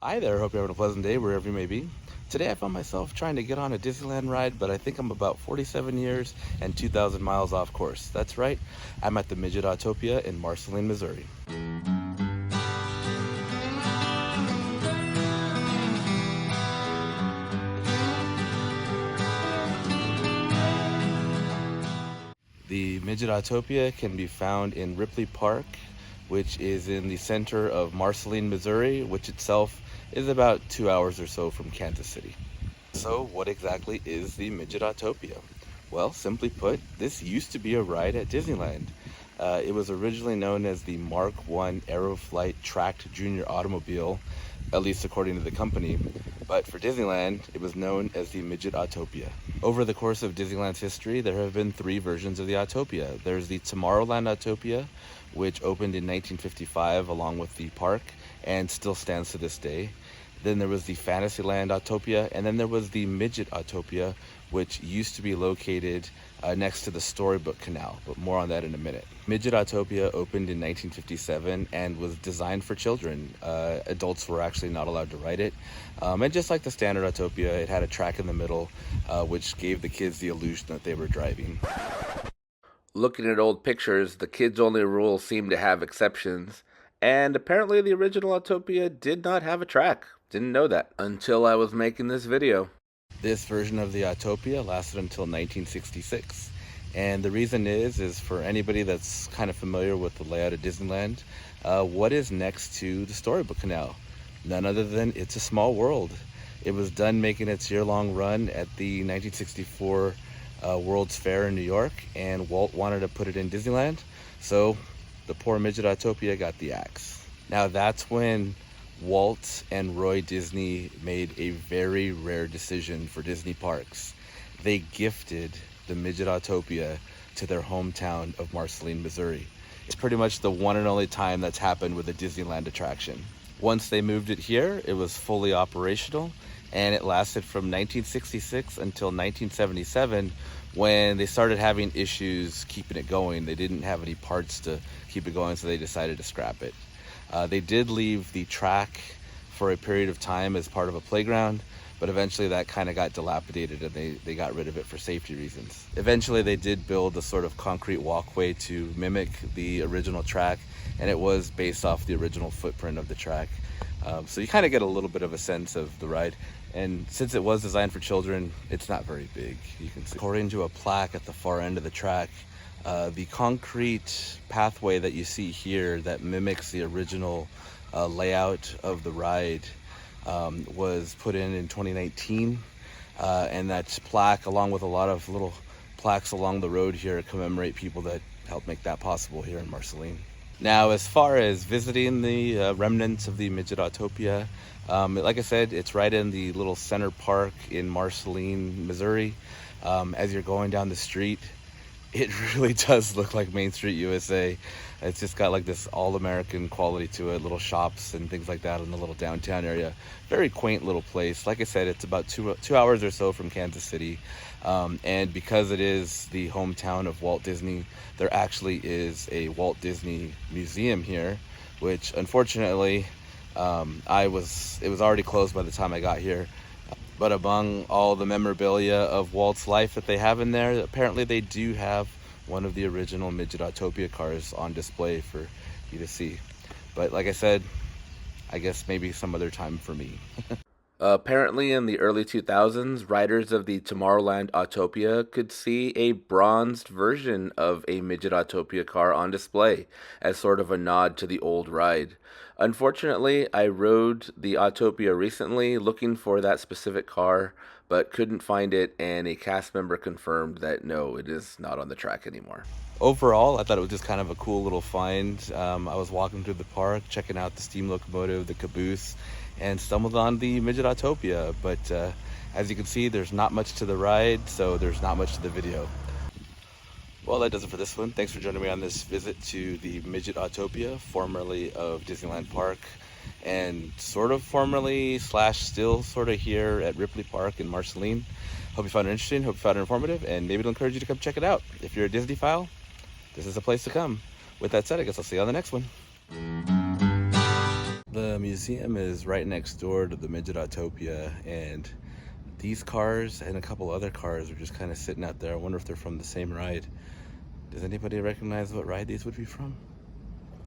Hi there, hope you're having a pleasant day wherever you may be. Today I found myself trying to get on a Disneyland ride, but I think I'm about 47 years and 2,000 miles off course. That's right, I'm at the Midget Autopia in Marceline, Missouri. The Midget Autopia can be found in Ripley Park, which is in the center of Marceline, Missouri, which itself is about 2 hours or so from Kansas City. So, what exactly is the Midget Autopia? Well, simply put, this used to be a ride at Disneyland. It was originally known as the Mark I Aeroflight Tracked Junior Automobile, at least according to the company. But for Disneyland, it was known as the Midget Autopia. Over the course of Disneyland's history, there have been three versions of the Autopia. There's the Tomorrowland Autopia, which opened in 1955 along with the park and still stands to this day. Then there was the Fantasyland Autopia, and then there was the Midget Autopia, which used to be located next to the Storybook Canal, but more on that in a minute. Midget Autopia opened in 1957 and was designed for children. Adults were actually not allowed to ride it. And just like the standard Autopia, it had a track in the middle, which gave the kids the illusion that they were driving. Looking at old pictures, the kids-only rules seem to have exceptions, and apparently the original Autopia did not have a track. Didn't know that until I was making this video. This version of the Autopia lasted until 1966. And the reason is for anybody that's kind of familiar with the layout of Disneyland, what is next to the Storybook Canal? None other than It's a Small World. It was done making its year-long run at the 1964 World's Fair in New York, and Walt wanted to put it in Disneyland, so the poor Midget Autopia got the axe. Now that's when Walt and Roy Disney made a very rare decision for Disney parks. They gifted the Midget Autopia to their hometown of Marceline, Missouri. It's pretty much the one and only time that's happened with a Disneyland attraction. Once they moved it here, it was fully operational, and it lasted from 1966 until 1977 when they started having issues keeping it going. They didn't have any parts to keep it going, so they decided to scrap it. They did leave the track for a period of time as part of a playground, but eventually that kind of got dilapidated and they got rid of it for safety reasons. Eventually they did build a sort of concrete walkway to mimic the original track, and it was based off the original footprint of the track. So you kind of get a little bit of a sense of the ride. And since it was designed for children, it's not very big. You can see, according to a plaque at the far end of the track, the concrete pathway that you see here that mimics the original layout of the ride was put in 2019. And that plaque, along with a lot of little plaques along the road here, commemorate people that helped make that possible here in Marceline. Now, as far as visiting the remnants of the Midget Autopia, like I said, it's right in the little center park in Marceline, Missouri. As you're going down the street, it really does look like Main Street, USA. It's just got like this all-American quality to it, little shops and things like that in the little downtown area. Very quaint little place. Like I said, it's about two hours or so from Kansas City. And because it is the hometown of Walt Disney, there actually is a Walt Disney Museum here, which unfortunately, it was already closed by the time I got here. But among all the memorabilia of Walt's life that they have in there, apparently they do have one of the original Midget Autopia cars on display for you to see. But like I said, I guess maybe some other time for me. Apparently in the early 2000s, riders of the Tomorrowland Autopia could see a bronzed version of a Midget Autopia car on display as sort of a nod to the old ride. Unfortunately, I rode the Autopia recently looking for that specific car, but couldn't find it, and a cast member confirmed that no, it is not on the track anymore. Overall, I thought it was just kind of a cool little find. I was walking through the park, checking out the steam locomotive, the caboose, and stumbled on the Midget Autopia. But as you can see, there's not much to the ride, so there's not much to the video. Well, that does it for this one. Thanks for joining me on this visit to the Midget Autopia, formerly of Disneyland Park, and sort of formerly / still sort of here at Ripley Park in Marceline. Hope you found it interesting, hope you found it informative, and maybe it'll encourage you to come check it out. If you're a Disney file, this is a place to come. With that said, I guess I'll see you on the next one. The museum is right next door to the Midget Autopia, and these cars and a couple other cars are just kind of sitting out there. I wonder if they're from the same ride. Does anybody recognize what ride these would be from?